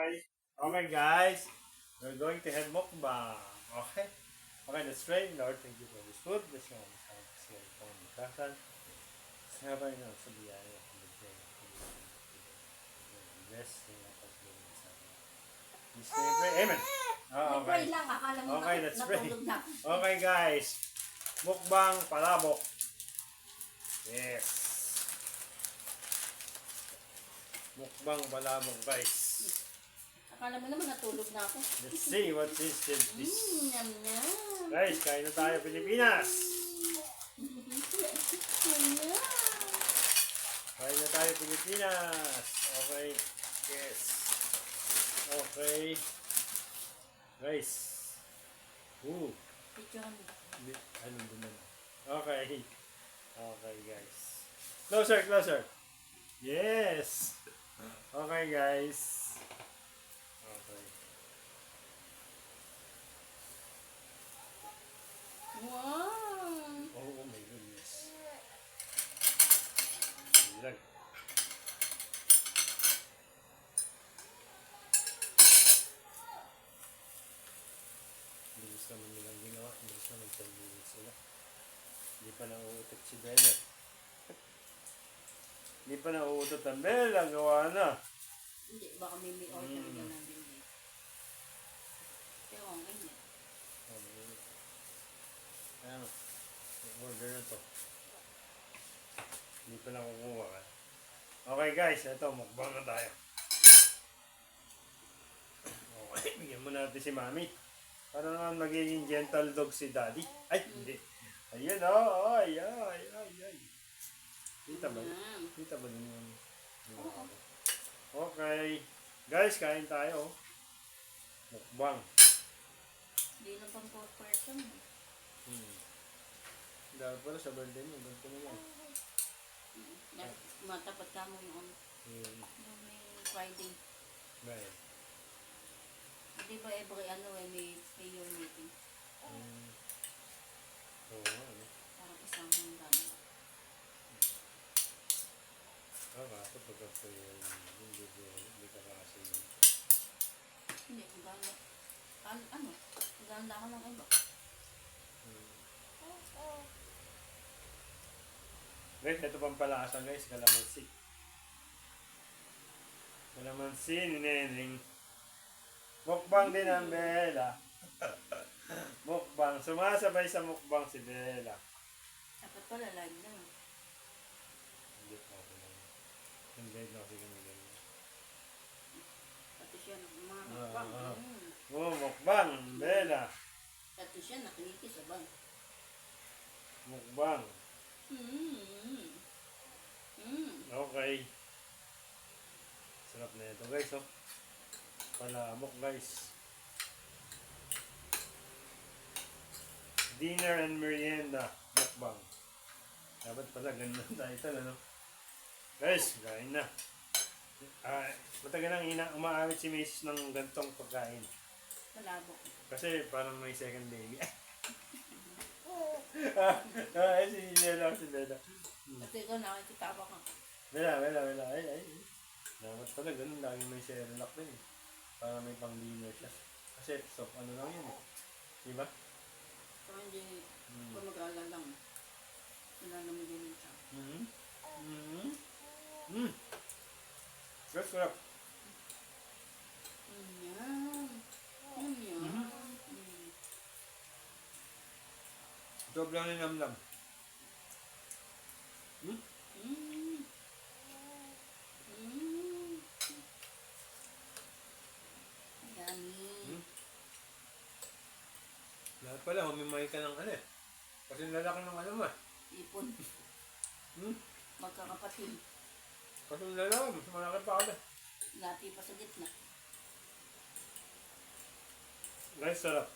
Okay, guys, we're going to have mukbang. Okay? Okay, let's pray. Lord, thank you for this food. Bless you all sa siya itong magkakal. Sabay na sa biyaya. Bless you na pag-ibig sa amin. Please pray. Amen. Oh, okay. Pray lang, akala mo Okay, let's pray. natulog na. Okay, guys. Mukbang palabok. Yes. Mukbang palabok, guys. Akala mo naman natulog na ako. Let's see what is this. Yum, yum. Guys, kain na tayo Pilipinas. Yum. Kain na tayo Pilipinas. Okay. Yes. Okay. Guys. Ooh. Picturean mo. Ano naman? Okay. Okay, guys. Closer, closer. Yes. Okay, guys. Okay. Wow! Oh my goodness. Ilag. Bilis naman nilang ginawa. Bilis naman nagsabihin sila. Hindi pa nauutot si Bella. Hindi pa nauutot ang Bella. Gawa na. Hindi, baka may order ka na din eh. Pero ang ganyan. Ayan. Order na to. Hindi pa lang kukuha ka. Okay guys, ito. Mukbang na tayo. Okay, bigyan mo natin si Mami. Para naman magiging gentle dog si Daddy. Ay, hindi. Ayan, oh, ay. Kita ba? Kita ba din yun? Okay. Guys, kain tayo. Mukbang. Hindi na pang 4 person. Dahil pala sa birthday mo, ganito na lang. Matapat ka mo yung may Friday. Right. Hindi ba every may mayor meeting? Oo nga, ano? Parang isang hanggang. Kaso pagka hindi ka kasi yun. Hindi, ganda ka lang iba. Guys, ito pang palasa guys, kalamansi. Kalamansi ni Neneng. Mukbang din ang Bella. Mukbang, sumasabay sa mukbang si Bella. Dapat pala live na. Hindi po ako lang. Hindi na kasi kami ganyan. Pati siya mukbang. Mukbang, Bella. Pati siya nakiliti sa bang. Mukbang. Okay. Sarap na ito guys, oh. Palamok guys. Dinner and merienda. Mukbang. Dapat pala ganun tayo ito, ano? Guys, kain na. Matagal nang umaawit si Macy's ng gantong pagkain. Palabok. Kasi parang may second baby. Si Bella, si Bella. Kasi ikaw nakikitawa ka. Bella. Ay. Dapat pala ganun, laging may Cerelac din eh. Para may pang dinner siya. Kasi soft ano lang yun eh. Diba? So hindi ko mag-alala lang. Wala naman din yung siya. Good, sarap. Yum. Sobrang linamlam. Yummy. Lahat pala, humimay ka ng ano eh. Kasi lalaki ng ano mo eh. Ipon. Magkakapatid. Kasi lalaki, mas malaki pa ka. Lati pa sa gitna. Guys, sarap.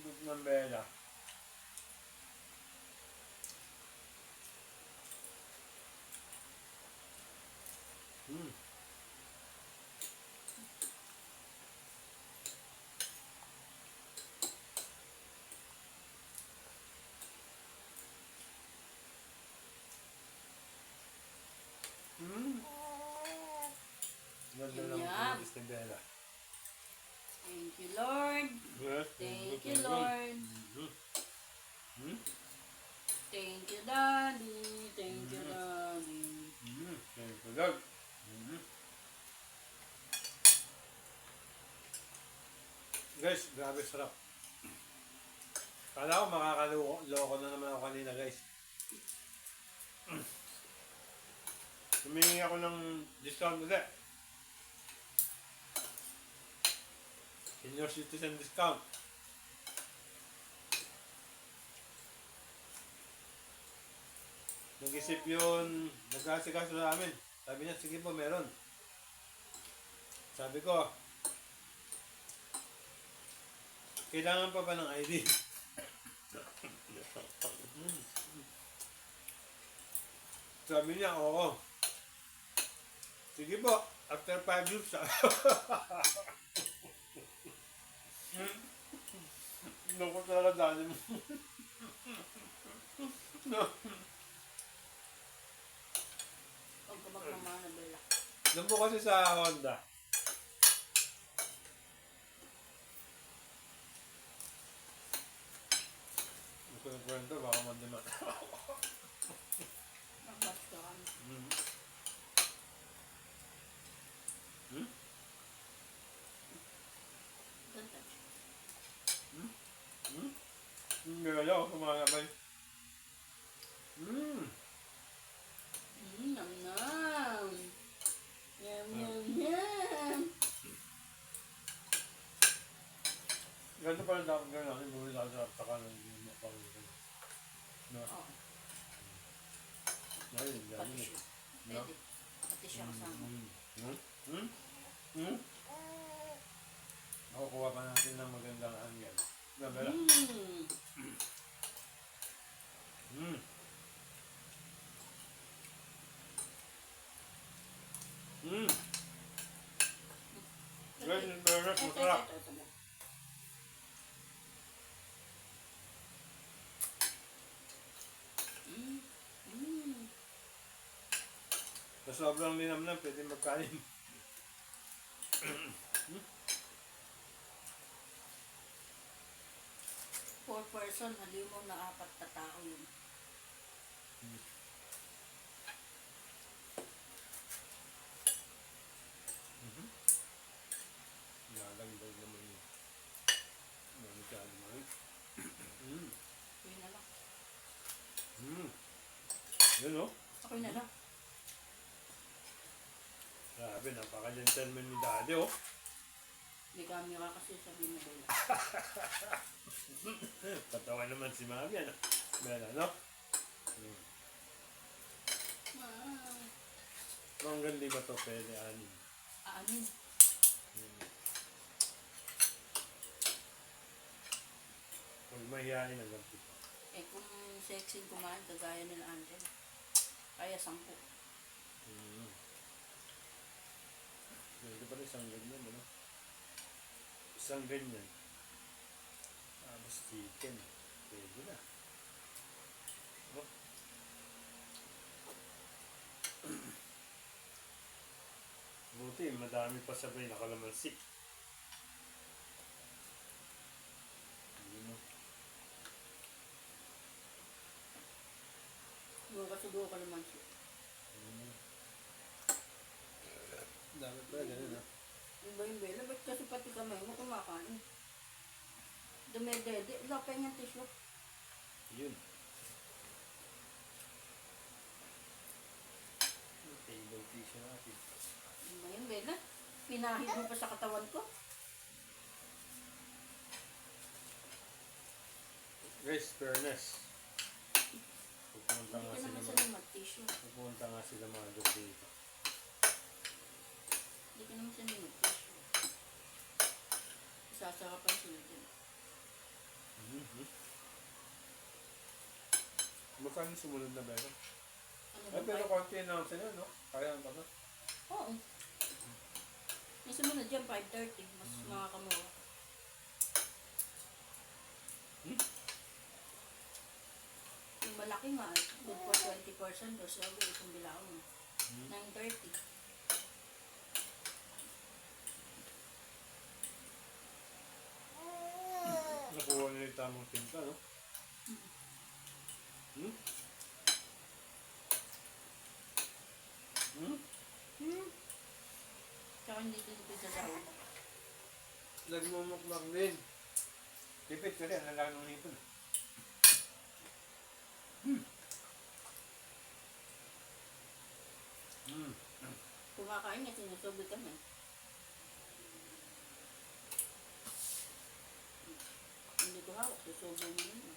Good ng Bella. ganda ng Yum. Miss ni Bella. Thank you, Lord. Yes. Thank you, Lord. Thank you, Daddy. Thank you, Daddy. Thank you, Lord. Guys, grabe sarap. Kala ko makakaloko na naman ako kanina, guys. Humingi ako ng discount ulit. Senior citizen discount. Nag-isip yun, nag-asikaso sa amin. Sabi niya, sige po, meron. Sabi ko, kailangan pa ba ng ID? Sabi niya, oo. Sige po, after 5 years. Naku talaga dali mo. No. Huwag ka magmamana, Bella. Doon po kasi sa Honda. Hindi ko nagkwento, baka mandima. Basta kami. Don't touch. Hindi ako kumakabay. Nam nam. Yum yum yum. Ganito pala dapat gawin natin, bumili tayo sa takanan ng mga panginoon. No? Oo. Ayun, Pati ganyan siya. eh. No? Pwede. Pati siya kasama. Makukuha pa natin ng magandang angle. Nabela. Guys, masarap. Sa sobrang linamnam, pwede magkain. For person, halimong na 4 na tao yun. Nalagdag naman yun. Manikado naman. Yun na lang. Yun o. Ako'y na lang. Grabe, napaka-gentleman ni Daddy oh. May camera kasi sabi mo Bella. Patawa naman si Mami, ano? Bella, no? Hanggang 5 to, pwede 6. Aanin. Huwag mahihain hanggang 7. Eh kung sexy kumain, kagaya nila Angel. Kaya 10. Pwede pa rin isang ganyan, ano? Isang ganyan. Tapos chicken. Pwede na. Oh. Buti, madami pa sabay nakalamansi. Sugo ka naman siya. Dami pa, ganun ha. Yung ba yung Bella? Ba't kasi pati kamay mo kumakain? Dumedede. Wala pa yung tissue. Yun. Table tissue natin. Yung ba yung Bella? Pinahid mo pa sa katawan ko. Guys, fairness. Pupunta Hindi nga ka sila naman mga... sanay mag-tissue. Pupunta nga sila mga dog dito. Hindi ka naman sanay mag-tissue. Isasarapan sila dyan. Magkano sumunod na beso? Ano Ay, ba? pero konti na lang sila, no? Kaya pa ba? Oo. Yung sumunod dyan, 5:30. Mas makakamura. Yung malaki nga, good for 20% o sabi, itong bilaon. 9:30. yung tamang timpla, no? Hmm? Hmm? Tsaka hindi din ito sa daw. Nagmumukbang din. Tipid ka rin, nalang ng hipon. Kumakain niya, sinusubi kami. Hindi ko hawak, susubi mo yun.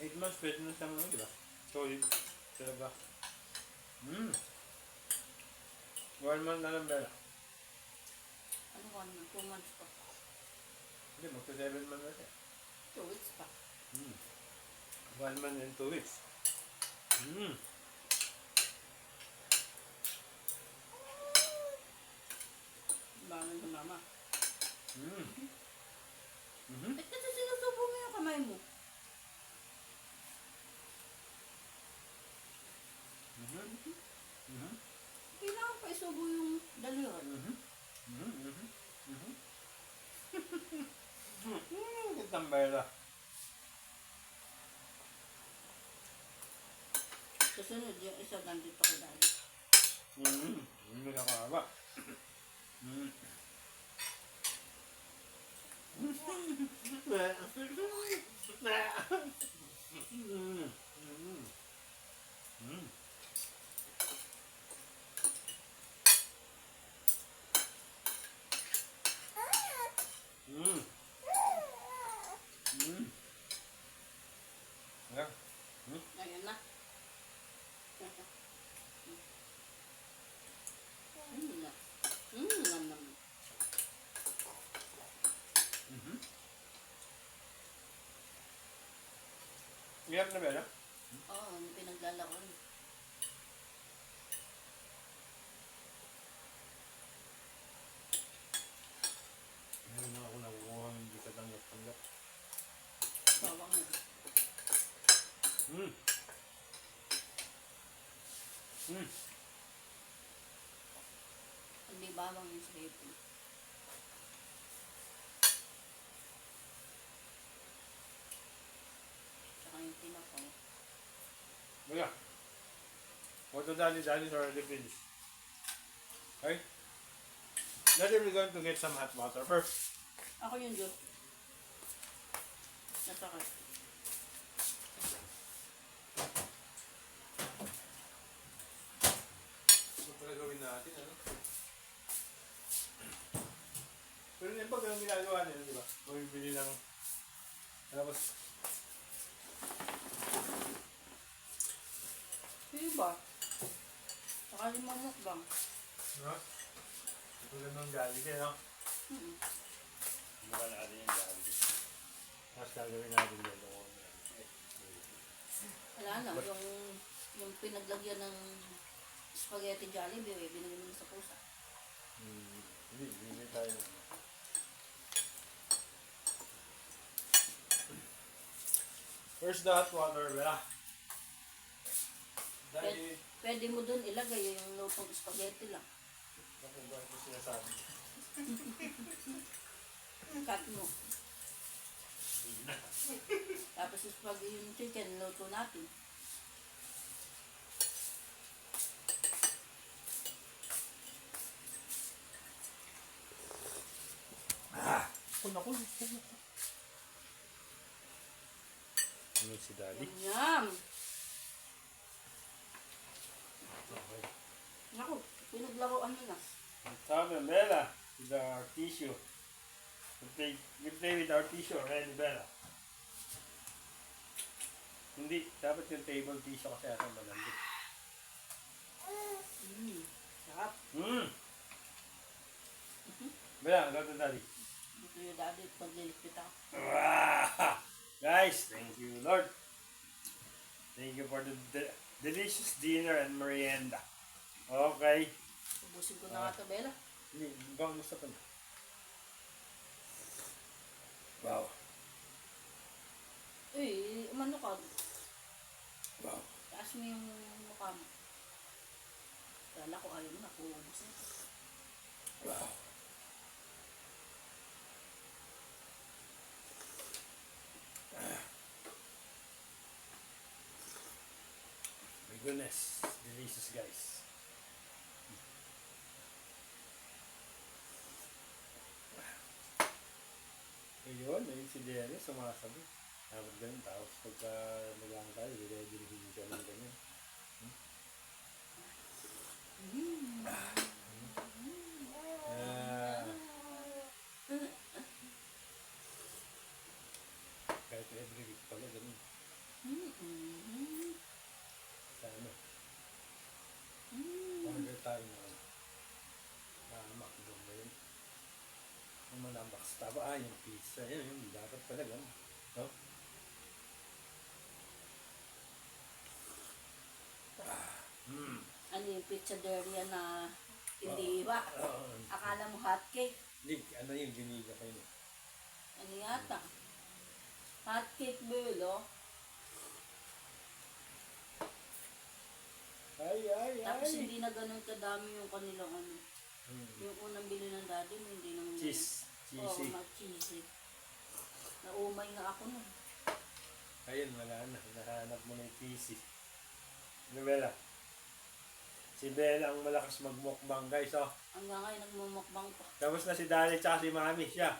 8 months, pwede na siyang ano, di ba? Solid. Talaga. 1 month na lang, Bella. Ano ko, 2 months pa. Hindi, magka 7 months na siya. 2 weeks pa. 1 month and 2 weeks. Bangon sa mama. Mhm. Ba't kasi sinusubo mo yung kamay mo? Kailangan pa isubo yung daliri. Kitang Bella. Susunod yung isa nandito kay daddy. Hindi nakakaba. Yeah. Ayan na. Na. Nam. Iyak na Bella? Oo, yung pinaglalaro. Meron na ako nakukuha hindi ka tanggap-tanggap. Bawang na. Hindi bawang yung sa hipon. Tsaka yung tinapaw. Bella. What the daddy's already finished. Okay? Daddy, we're going to get some hot water first. Ako yung Diyos. Nasakit. Ano pala gawin natin, ano? Pero yung pag ang ginagawa nila, di ba? Bumibili ng... Tapos, Sino ba? Saka limang mukbang. no? Ito ganun Jollibee, no? Mukha natin yung Jollibee. Tapos gagawin natin yun. Wala na, yung pinaglagyan ng spaghetti Jollibee, binigyan mo sa pusa. Hindi tayo na. Where's the hot water, Bella? Daddy, Pwede mo dun ilagay yung lutong spaghetti lang. ako ba ito sinasabi? Cut mo. Tapos yung chicken, luto natin. Naku. Ano si Daddy? Yum! Okay. Naku, pinaglaruan mo na. Sabi, Bella, with our tissue. We play with our tissue already, Bella. Hindi, dapat yung table tissue kasi ata malambot. Sarap. Bella, go to Daddy. Ito yung daddy, pagliligpit ako. Wow! Guys, thank you, Lord. Thank you for the delicious dinner and merienda. Okay. Ubusin ko na nga ito, Bella. Hindi, gawin mo sa pan. Wow. Umano ka. Wow. Taas mo yung mukha mo. Kala ko ayaw mo na, kuubos na. Wow. My goodness. Delicious, guys. Ayun si Jenny, sumasabi. Dapat ganun, tapos pagka nalang tayo, dire-diretso siya ng ganyan. Ah, kahit every week pala, ganun. Sa ano, order tayo na McDo ba yun? Yung manambak sa taba, yung pizza, yun, dapat pala ganun. No? Ano yung pizzaderia na hindi iba? Akala mo hot cake? Hindi, ano yung giniga kayo? Ano yata? Hot cake Belo. Ay. Tapos hindi na ganun kadami yung kanilang ano. Hmm. Yung unang bili ng daddy mo, hindi nang... Cheese. Oo, Cheesy. cheesy. Naumay nga ako nun. Ayun, wala na. Nahanap mo na yung cheesy. Ano, Bella? Si Bella ang malakas magmukbang, guys, oh. Hanggang ngayon nagmumukbang pa. Tapos na si Daddy tsaka si Mami, siya.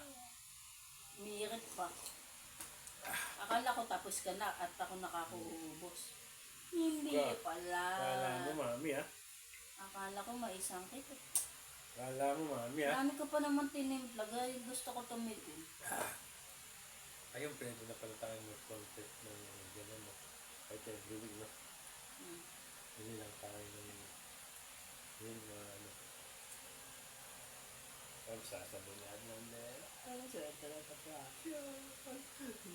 Umiirit pa. Akala ko tapos ka na at ako nakakuubos. Hindi pala. Kala mo, Mami, ha? Akala ko maisang kita. Kala mo, Mami, ha? Marami ka pa naman tinimpla. Guys, gusto ko tumitin. Ayun, pwede na pala tayo mag-content ng gano'n, no? Kahit every week, no? Hindi lang tayo ng yun, ano. Ano, sasabihan ng Bella? Ano, swerte pa.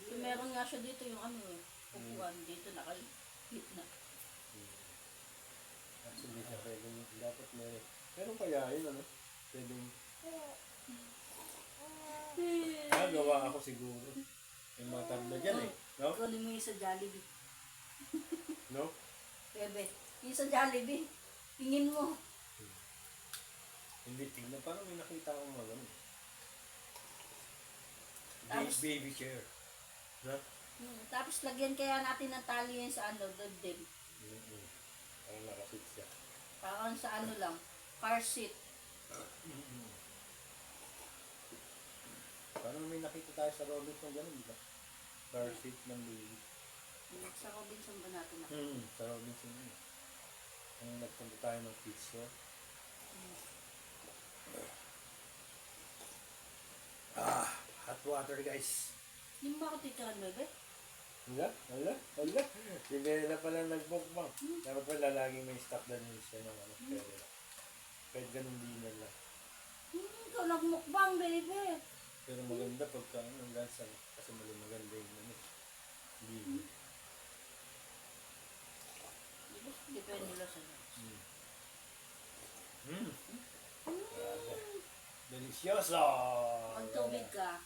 So, meron nga siya dito yung ano eh. Upuan dito nakalit na. Actually, hindi siya pwedeng, dapat may, meron kaya yun, ano? Pwedeng, gawa ako siguro. Yung mga tabla dyan, eh. No? Kunin mo yung sa Jollibee. No? Bebe, yung sa Jollibee. Tingin mo. Hindi, tingnan. Parang may nakita akong mga ganun. Tapos- Baby chair. No? Tapos lagyan kaya natin ng tali yan sa ano, dibdib. Parang nakasit siya. Parang sa ano lang, car seat. Parang may nakita tayo sa Robinson ganun, di ba? Car seat ng baby. Sa Robinson ba natin na? Sa Robinson yun. Nung nagpunta tayo ng kids store. Hot water, guys. Hindi mo ba ako titiran, bebe? Wala. Si Bella pala nag-bookbang. Dapat pala laging may stock na news siya ng ano, pwede lang. Kahit ganun din na lang. Ikaw nagmukbang, bebe. Pero maganda pagka ano, gansa. Kasi maganda yung ano. Hindi. Depende lang sa Grabe. Delicioso! Magtubig ka.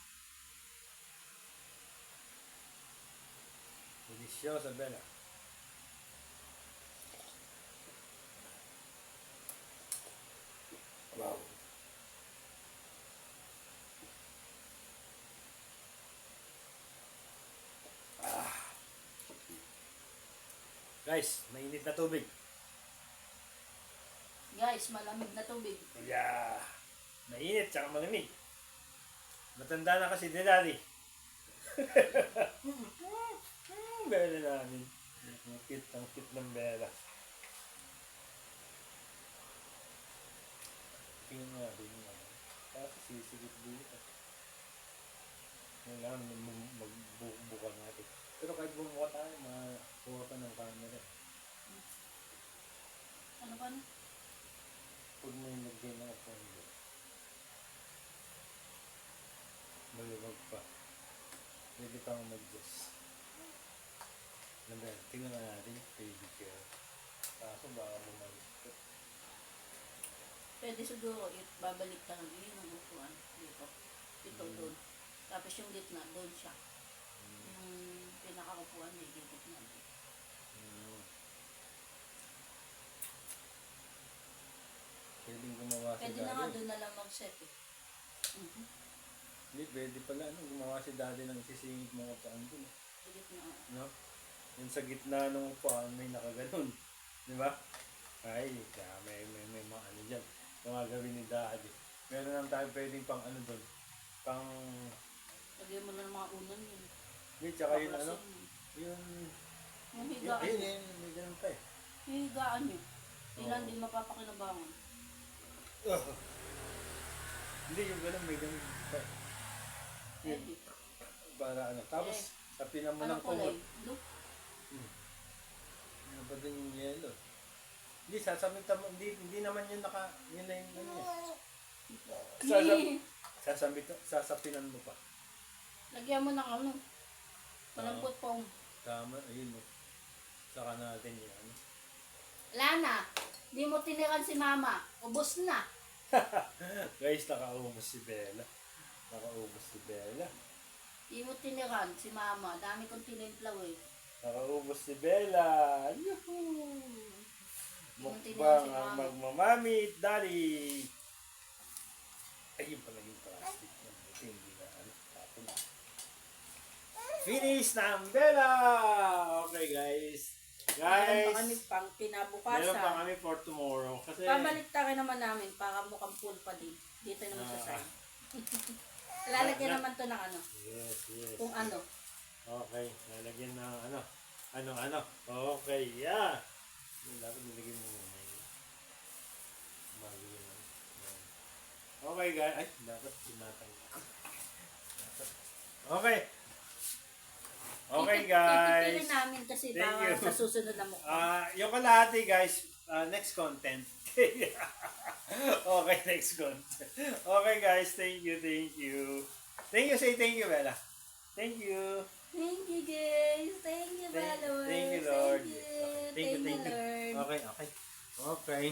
Delicioso, Bella. Wow. Guys, mainit na tubig. Guys, malamig na tubig. Yeah. Mainit, tsaka malamig. Matanda na kasi ni Daddy. Bella namin. Ang cute ng Bella. Tingnan nga din yung ano. Kasi sisigit dito. Kailangan magbuka natin. Pero kahit bumuka tayo, makuha pa ng camera. Ano ba na? Pag may lagay na ako doon, maluwag pa. Pwede pang mag-guess. Tingnan nga natin, baby chair. Kaso baka bumalik ko. Pwede siguro babalik ka ng yun ang upuan dito. Ito doon. Tapos yung gitna, doon siya. Yung pinakakupuan niya, yung gitna. Hmm. Pwedeng gumawa si Pwede na nga daddy. doon na lang mag-set eh. Mhm. Hindi, pwede pala. Ano, gumawa si daddy ng sisingit mga upuan dun. Yung gitna. No? Yung sa gitna ng upuan, may nakaganon. Di ba? Ay, kaya may mga ano dyan. Yung mga gawin ni daddy. Meron lang tayo pwedeng pang ano dun. Pang... Lagyan mo na ng mga unan yun. Hindi, tsaka yun ano. Baklasin. Yung... Yung Yun, higaan yun, niyo. yun, may ganun pa eh. Yung higaan niyo. Ilan Oo. din mapapakinabangan. Hindi, yung ganun, may ganun pa eh. Yun, Eh, para ano. Tapos, sapinan mo ano ng kulay? kumot. Blue? Ano ba dun yung yellow? Hindi, sasamitan mo, hindi naman yun yun na yung ano eh. Sasapinan mo pa. Lagyan mo ng ano. Malampot pong. Tama, ayun mo. Saka natin yung ano. Lana, di mo tiniran si mama. Ubos na. Guys, nakaubos si Bella. Di mo tiniran si mama. Dami kong tinimplaw eh. Nakaubos si Bella. Yuhuu! Munti na Mukbang si ang Mama. magmamami, daddy. Ayun pala yung plastic na. Ito hindi na ano. Tapon na. Finish na ang Bella! Okay guys. Meron pa kami Guys, pang meron pa kinabukasan. kami for tomorrow. Kasi, Pabalik tayo naman namin para mukhang full pa din. Dito naman sa side. Lalagyan naman to ng ano. yes. Kung ano. Okay, lalagyan ng ano. Ano. Okay, yeah. Yung dapat nilagyan mo muna yun. Bago yun. Yan. Okay guys. Ay, dapat sinatang. Okay. Okay guys. Itipirin namin kasi Thank para you. sa susunod na mukha. Yung kalahati guys, next content. Okay, next content. Okay guys, thank you. Say thank you, Bella. Thank you. Thank you guys. Thank you, followers. Thank you, Lord. Thank you, Lord. Okay.